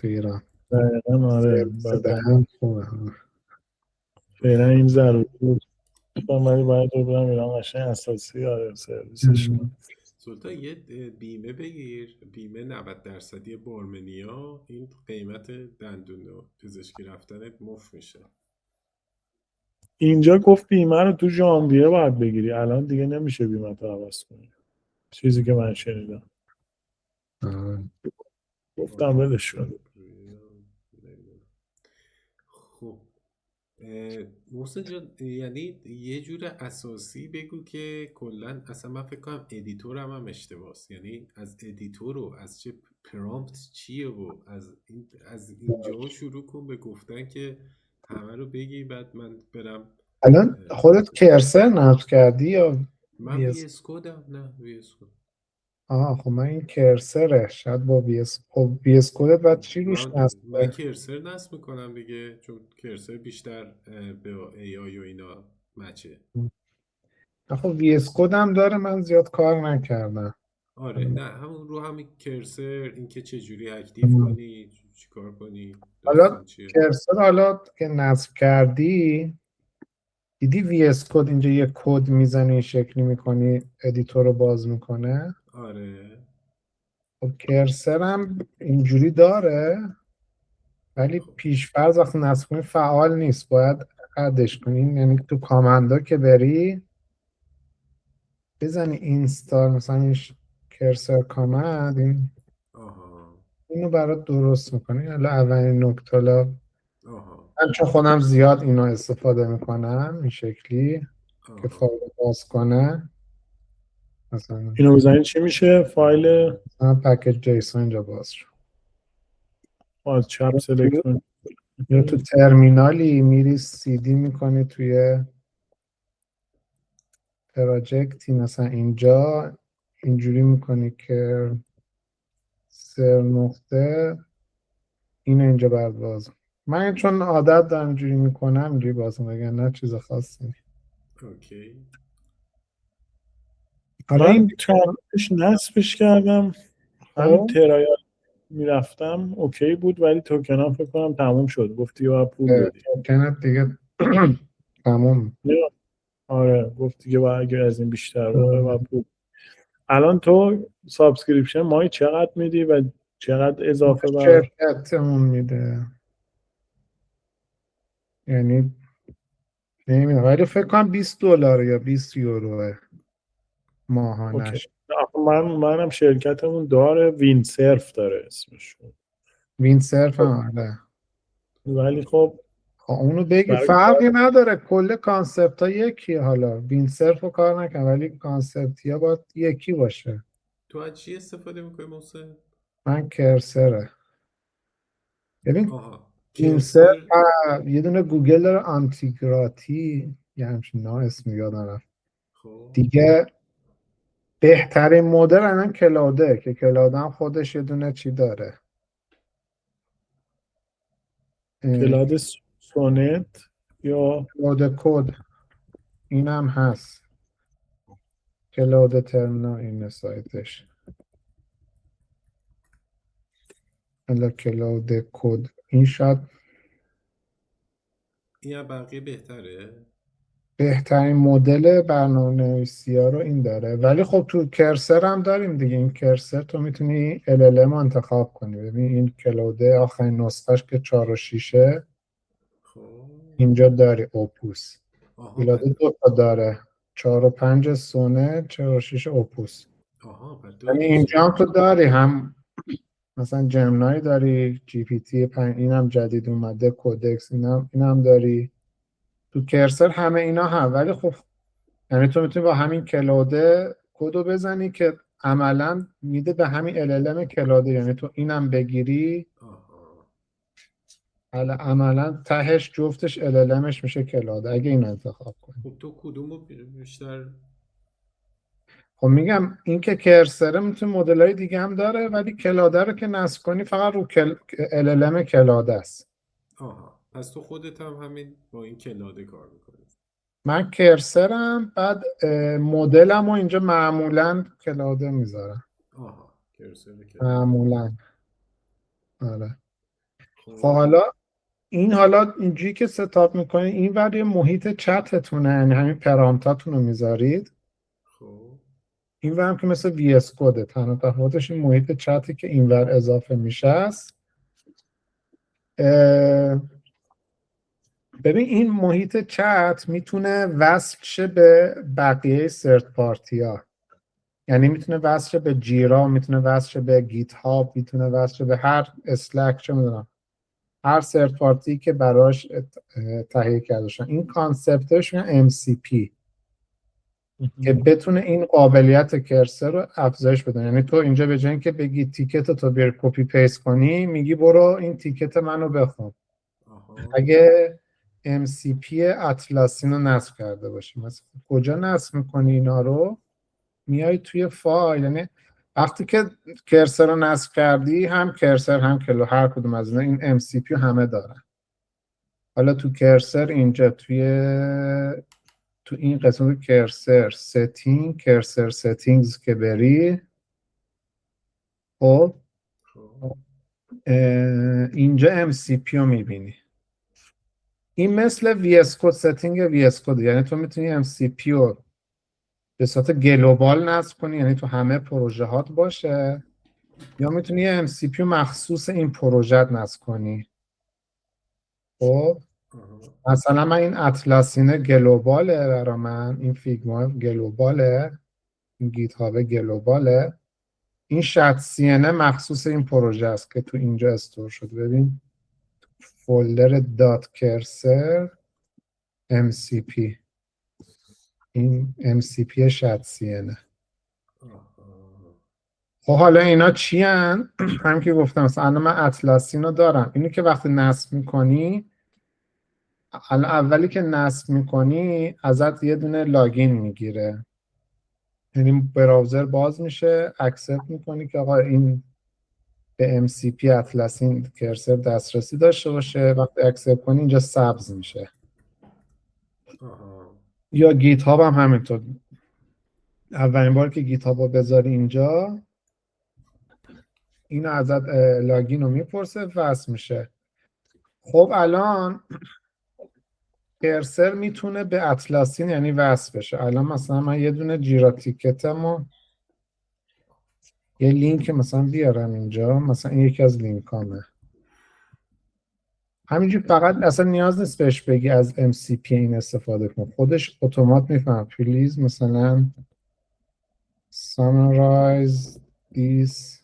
تو ایران. دقیقا آره دهن خوبه. فعلا این ضروری بود ولی باید رو برم ایران قشنگ اساسی آره سرویسش کنم. سلطان یه بیمه بگیر، بیمه 90% بارمنیا، این قیمت دندون و پزشکی رفتنت مفت میشه. اینجا گفت بیمه رو تو ژانویه باید بگیری، الان دیگه نمیشه بیمه تو عوض کنی، چیزی که من شنیدم. گفتم ولش کن. خب محسن جان، یعنی یه جور اساسی بگو که کلا اصلا من فکر کنم ادیتورم هم اشتباهه، یعنی از ادیتور و از چه پرامپت چیه و از اینجا شروع کن به گفتن که همه رو بگی، بعد من برم. الان خودت کرسر نصب کردی یا من وی اس کدم؟ نه وی اس کد. خب من این کرسره، شاید با وی اس. خب وی اس کدت بعد چی روش نصب من کرسر نصب میکنم دیگه، چون کرسر بیشتر به ای آی و اینا مچه. خب وی اس کدم داره، من زیاد کار نکردم. آره نه همون رو همین کرسر، اینکه چه جوری اکتیو کنی، چیکار کنی، حالا چیه؟ کرسر حالا که نصب کردی دیدی وی اس کد اینجا یه کد میزنی این شکلی میکنی ادیتور رو باز میکنه. آره خب کرسر هم اینجوری داره ولی پیشفرض وقتی نصب کنی فعال نیست، باید ردش کنی. یعنی تو کامندا که بری بزنی اینستال مثلا این کرسر کامند اینو برات درست میکنی. حالا اولین نکته، حالا من چون خودم زیاد اینو استفاده میکنم این شکلی که فایل باز کنه، مثلا اینو بزنید چی میشه؟ فایل پکیج جیسون اینجا باز شد. باز چپ سلکت کن یا تو ترمینالی میری سی دی میکنی توی پراجکتی، مثلا اینجا اینجوری میکنی که سر نقطه اینو اینجا بعد باز. من چون عادت دارم اینجوری میکنم اینجوری باز میگن، نه چیز خاصی نیست. اوکی. حالا من این چندش نصبش کردم، همین ترایال میرفتم اوکی بود ولی توکنم فکر کنم تموم شد، گفتی یا پول بدی. توکنت دیگه تموم. آره گفت دیگه باید اگه از این بیشتر بخوای باید پول. الان تو سابسکریپشن ماهی چقدر میدی و چقدر اضافه بر شرکتمون میده؟ یعنی نمیدونم ولی فکر کنم $20 یا $20 ماهانش. منم شرکتمون داره، وین سرف داره اسمش. وین سرف هم آره. ولی خب اونو بگی فرقی نداره، کل کانسپت ها یکیه. حالا وین سرف رو کار نکن ولی کانسپتی ها باید یکی باشه. تو از چی استفاده میکنی محسن؟ من کرسره. ببین وین کرسر سرف یه دونه گوگل داره آنتیگراتی یه همچین اسم یادم رفت. دیگه بهترین مدل الان کلاوده که کلاوده هم خودش یه دونه چی داره، کلاد سونت یا کلاوده کد اینم هست. کلاوده ترمینال این سایتش، حالا کلاوده کد این شاید این بقیه بهتره. بهترین مدل برنامه‌نویسی ها رو این داره. ولی خب تو کرسر هم داریم دیگه. این کرسر تو میتونی LLM انتخاب کنی. ببین این کلاوده آخرین نسخهش که 4 و 6 اینجا داری اوپوس. کلاوده 2 تا داره، 4 و 5 سونه، 4 و 6 اوپوس. یعنی اینجا هم تو داری هم مثلا جمنای داری، جی پی تی 5 اینم جدید اومده، کودکس اینم داری. تو کرسر همه اینا هم. ولی خب یعنی تو میتونی با همین کلاوده کدو بزنی که عملا میده به همین LLM کلاوده. یعنی تو اینم بگیری عملا تهش جفتش LLMش میشه کلاوده اگه این انتخاب کنی. خب تو کدومو بیشتر؟ خب میگم این که کرسره میتونه مدلای دیگه هم داره ولی کلاوده رو که نصب کنی فقط رو LLM کلاوده است. پس تو خودت هم همین با این کلاوده کار میکنی؟ من کرسرم، بعد مدلم رو اینجا معمولا کلاوده میذارم. کرسر معمولا آره. خب حالا اینجوری که ستاپ میکنید این ور یه محیط چتتونه، یعنی همین پرامپتاتون رو میذارید. خب این ور هم که مثل وی اس کوده، تنها تفاوتش این محیط چتی که این ور اضافه میشه است. ببین این محیط چت میتونه وصل شه به بقیه سرد پارتی ها، یعنی میتونه وصل شه به جیرا، میتونه وصل شه به گیت هاب، میتونه وصل شه به هر اسلک، چه میدونم هر سرد پارتی که براش تهیه کرده شدن. این کانسپتش MCP که بتونه این قابلیت کرسر رو افزایش بده. یعنی تو اینجا به جای اینکه بگی تیکت تو بیاری کپی پیست کنی، میگی برو این تیکت منو بخون. اگه MCP اطلسین رو نصب کرده باشی، مثلا کجا نصب میکنی اینا رو؟ میای توی فایل، یعنی وقتی که کرسر رو نصب کردی، هم کرسر هم کلو هر کدوم از اینا این MCP همه دارن. حالا تو کرسر اینجا تو این قسمت کرسر ستینگز که بری، خب اینجا MCP رو میبینی. این مثل VS Code ستینگ VS Code، یعنی تو میتونی MCP رو به صورت گلوبال نصب کنی، یعنی تو همه پروژه هات باشه، یا میتونی MCP رو مخصوص این پروژه نصب کنی. خب مثلا من این اطلسینه گلوباله برا من، این فیگما گلوباله، این گیت هاب گلوباله، این شتسینه مخصوص این پروژه است که تو اینجا استور شد. ببین فولدر دات کرسر MCP، این MCP شتسینه. خب حالا اینا چی هن؟ هم که گفتم مثلا من اطلسین رو دارم، اینو که وقتی نصب میکنی، اولی که نصب میکنی ازت یه دونه لاگین میگیره، یعنی براوزر باز میشه، اکسپت میکنی که آقا این به MCP اطلسین کرسر دسترسی داشته باشه. وقتی اکسپت کنی اینجا سبز میشه. یا گیت هاب هم همینطور، اولین بار که گیت هاب رو بذاری اینجا، اینو ازت لاگین رو میپرسه، وصل میشه. خب الان کرسر میتونه به اطلسین یعنی وصل بشه. الان مثلا من یه دونه جیرا تیکتمو یه لینک مثلا بیارم اینجا، مثلا این یکی از لینکامه، همینجور فقط اصلا نیاز نیست بهش بگی از MCP این استفاده کن، خودش اتومات میفهم. پلیز مثلا summarize this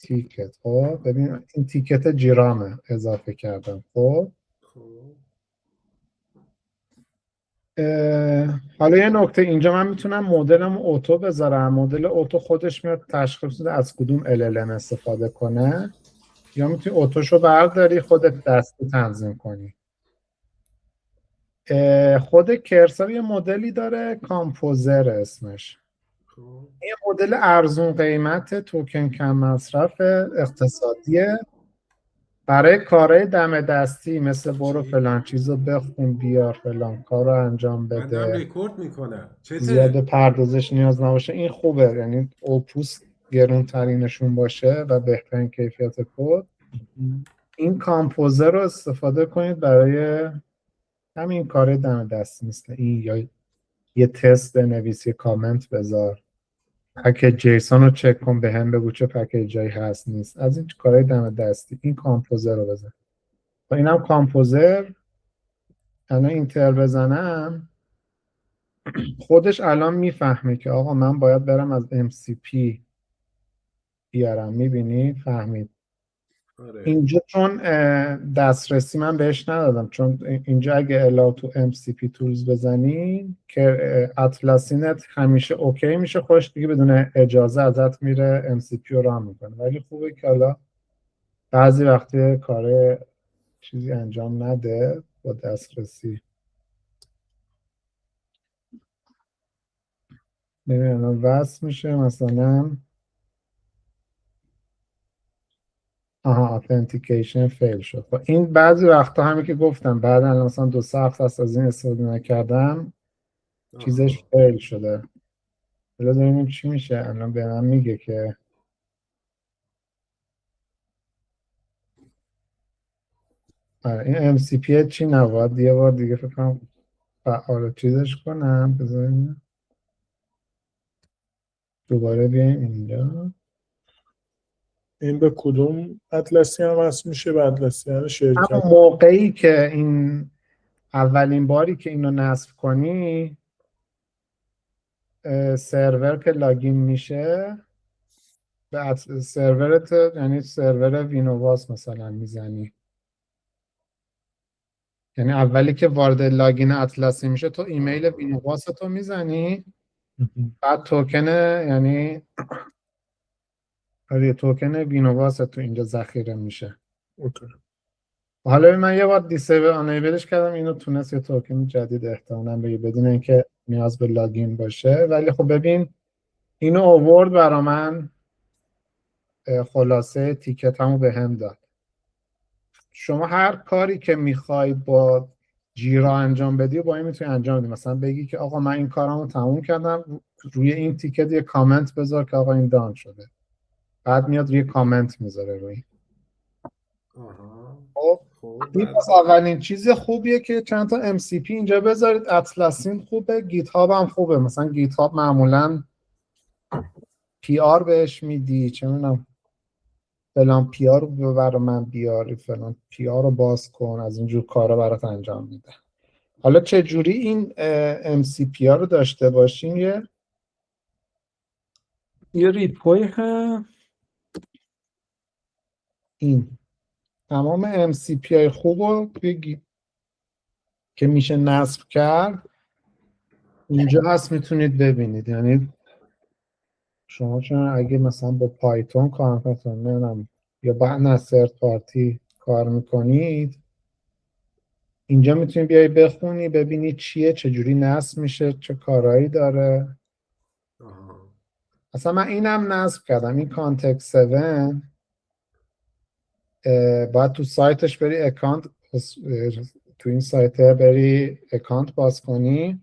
ticket. خب ببین این تیکت جیرامه اضافه کردم. خب حالا یه نکته اینجا، من میتونم مدلم اوتو بذارم، مدل اوتو خودش میاد تشخیص بده از کدوم LLM استفاده کنه، یا میتونی اوتوشو برداری خودت دستی تنظیم کنی. خود کرسر یه مدلی داره کامپوزر اسمش، این مدل ارزون قیمت، توکن کم مصرف، اقتصادیه، برای کارهای دم دستی مثل برو فلان چیزو بخون بیار فلان کار رو انجام بده، منم ریکورد میکنم زیاد پردازش نیاز نباشه. این خوبه، یعنی اوپوس گرون ترینشون باشه و بهترین کیفیت کد. این کامپوزر رو استفاده کنید برای همین کار دم دستی مثل این، یا یه تست بنویس، یه کامنت بذار، پکیج جیسون رو چک کن، به هم بگو چه پکیجایی هست نیست، از این کارهای دم دستی این کامپوزر رو بزن. و اینم کامپوزر، الان اینتر بزنم خودش الان میفهمه که آقا من باید برم از MCP بیارم. میبینی؟ فهمید. اینجا چون دسترسی من بهش ندادم، چون اینجا اگه الا تو MCP تولز بزنی که اطلسینت همیشه اوکی میشه، خوش دیگه بدون اجازه ازت میره MCP رو رام میکنه. ولی خوبه که حالا بعضی وقتی کار چیزی انجام نده با دسترسی. نمیدونم وصل میشه مثلا authentication فیل شد. خب این بعضی وقتا همین که گفتم بعد الان مثلا 2 هفته است از این استفاده نکردم چیزش فیل شده. حالا ببینیم چی میشه. الان به من میگه که این MCP چی نباید یه بار دیگه فکر کنم فعال چیزش کنم. بذاریم دوباره بیایم اینجا. این به کدوم اطلسی هم وصل میشه؟ به اطلسیان شرکت؟ همون موقعی که این اولین باری که اینو نصب کنی سرور که لاگین میشه به سرورت، یعنی سرور وینوواس مثلا میزنی، یعنی اولی که وارد لاگین اطلسی میشه تو ایمیل وینوواس تو میزنی، بعد توکن، یعنی توکن وینوواس تو اینجا ذخیره میشه. اوکی. حالا من یه بار دیسیبل آنیبلش کردم، اینو تونست یه توکن جدید احتمالاً بگی بدون اینکه نیاز به لاگین باشه. ولی خب ببین اینو آورد برا من، خلاصه تیکتمو به هم داد. شما هر کاری که میخوای با جیرا انجام بدی و با این میتونی انجام بدی. مثلا بگی که آقا من این کارامو تموم کردم، روی این تیکت یه کامنت بذار که آقا این دان شده، بعد میاد روی کامنت میذاره روی. خب این بعد پس اولین چیز خوبیه که چند تا MCP اینجا بذارید. اطلسین خوبه، گیت هاب هم خوبه. مثلا گیت هاب معمولا PR بهش میدی، چه میدونم فلان PR رو ببر من بیاری، فلان PR رو باز کن، از اینجور کارا برات انجام میده. حالا چه جوری این MCP ها رو داشته باشیم؟ یه ریپوی هم این تمام MCP های خوب رو بگی که میشه نصب کرد اینجا هست، میتونید ببینید. یعنی شما چون اگه مثلا با پایتون کار میکنید یا با نصرت پارتی کار میکنید، اینجا میتونی بیای بخونی ببینی چیه، چجوری نصب میشه، چه کارهایی داره. اصلا من اینم نصب کردم، این کانتکست 7 باید تو سایتش بری اکانت، تو این سایت بری اکانت باز کنی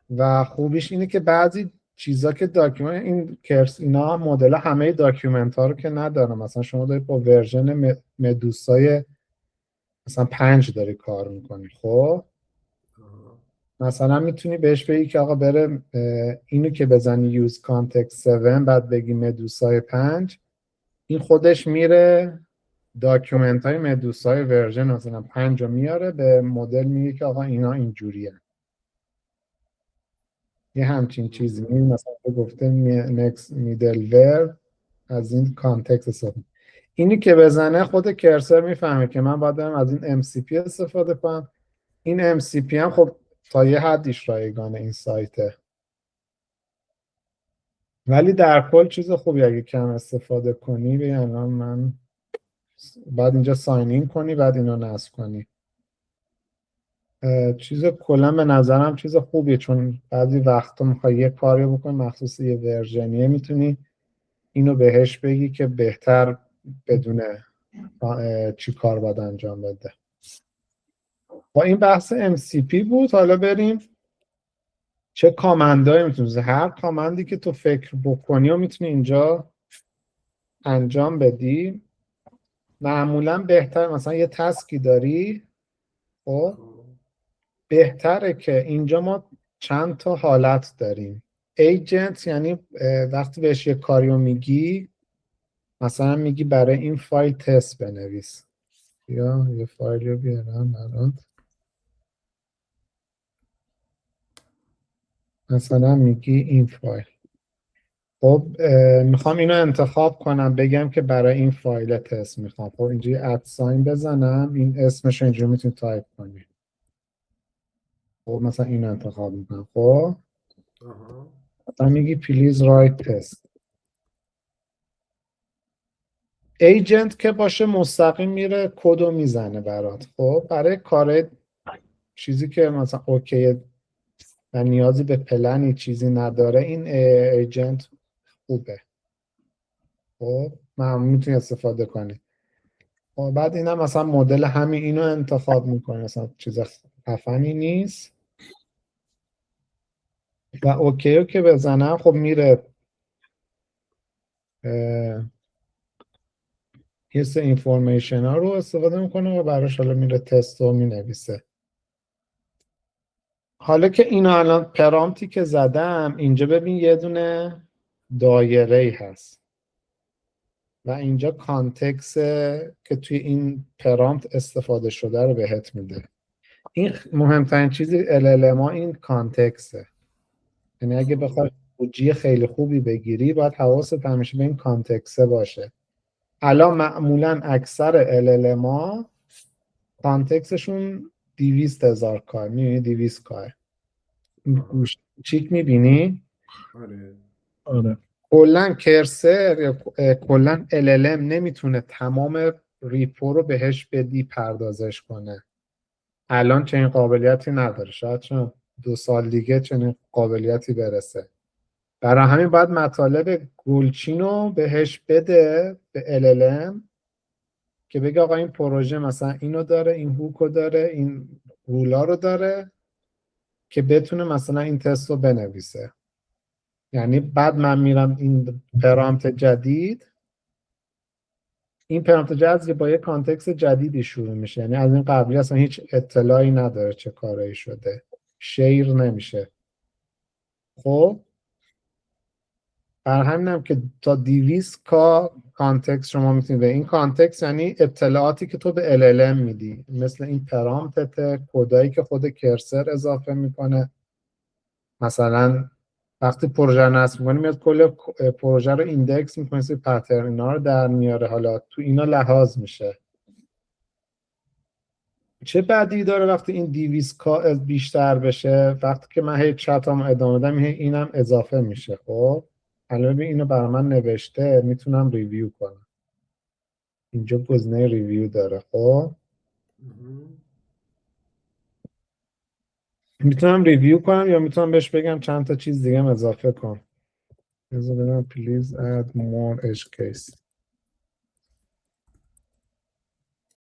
و خوبیش اینه که بعضی چیزا که داکیومنت این کرس اینا مدل همه داکیومنت ها رو که نداره. مثلا شما داری با ورژن مدوسای مثلا 5 داری کار میکنی، خب مثلا میتونی بهش بگی که آقا بره اینو که بزنی یوز کانتکست 7 بعد بگی مدوسای 5، این خودش میره داکیومنت های مدوسای ورژن مثلا 5 رو میاره به مدل، میگه که آقا اینا اینجوریه. یه همچین چیزی مثلا گفته next middleware از این کانتکست استفاده. اینی که بزنه خود کرسر میفهمه که من باید از این MCP استفاده کنم. این MCP هم خب تا یه حدیش رایگانه این سایته، ولی در کل چیز خوبی اگه کم استفاده کنی. به الان من بعد اینجا ساین این کنی، بعد اینو نصب کنی. چیز کلا به نظرم چیز خوبیه، چون بعضی وقتا میخوای یه کاری بکنی مخصوص یه ورژنیه، میتونی اینو بهش بگی که بهتر بدونه چی کار باید انجام بده. با این بحث MCP بود. حالا بریم چه کامندهایی میتونی، هر کامندی که تو فکر بکنی و میتونی اینجا انجام بدی. معمولا بهتر مثلا یه تسکی داری، خب بهتره که اینجا ما چند تا حالت داریم. ایجنت یعنی وقتی بهش یه کاریو میگی، مثلا میگی برای این فایل تست بنویس، یا یه فایل رو بیارم برات، مثلا میگی این فایل، خب میخوام اینو انتخاب کنم بگم که برای این فایل تست میخوام، خب اینجوری ادساین بزنم، این اسمش رو اینجوری میتونی تایپ کنی. خب مثلا اینو انتخاب میکنم، خب مثلا میگی پلیز رایت تست. ایجنت که باشه مستقیم میره کدو میزنه برات. خب برای کار چیزی که مثلا اوکی و نیازی به پلنی چیزی نداره، این ایجنت خوبه. خب من میتونی استفاده کنی. خب بعد اینم مثلا مدل همین اینو انتخاب میکنه، مثلا چیز خفنی نیست و اوکی رو که بزنم خب میره یه سه اینفورمیشن ها رو استفاده میکنه و براش حالا میره تست رو مینویسه. حالا که اینا الان پرامپتی که زدم، اینجا ببین یه دونه دایره ای هست و اینجا کانتکس که توی این پرامپت استفاده شده رو بهت میده. این مهمترین چیزی LLM این کانتکسه. یعنی اگه بخوای خروجی خیلی خوبی بگیری باید حواست همیشه به این کانتکسه باشه. الان معمولا اکثر LLM کانتکسشون 200,000 کار، میبینی 200 کار گوش چیک میبینی؟ آره. کلن کرسر یا کلن LLM نمیتونه تمام ریپو رو بهش بدی پردازش کنه. الان چنین قابلیتی نداره، شاید چون 2 سال دیگه چنین قابلیتی برسه. برای همین باید مطالب گولچین رو بهش بده به LLM که بگه آقا این پروژه مثلا اینو داره، این هوکو داره، این رولا رو داره، که بتونه مثلا این تست رو بنویسه. یعنی بعد من میرم این پرامپت جدید، این پرامپت جدید با یه کانتکست جدیدی شروع میشه، یعنی از این قبلی اصلا هیچ اطلاعی نداره چه کاری شده، شیر نمیشه. خب بر همینم که تا 200 کا کانتکست شما میتونید به این کانتکست، یعنی اطلاعاتی که تو به LLM میدی، مثل این پرامپت، کدایی که خود کرسر اضافه میکنه. مثلا وقتی پروژه رو نصب می‌کنی میاد کل پروژه رو ایندکس می‌کنه، مثل پترن اینا رو در میاره، حالا تو اینا لحاظ میشه. چه بدی داره وقتی این 200 کا بیشتر بشه؟ وقتی که من هی چتام ادامه بدم اینم اضافه میشه. خب الان ببین اینو برای من نوشته، میتونم ریویو کنم. اینجا گزینه ریویو داره. خب میتونم ریویو کنم یا میتونم بهش بگم چند تا چیز دیگه اضافه کن. بذار ببینم please add more edge case.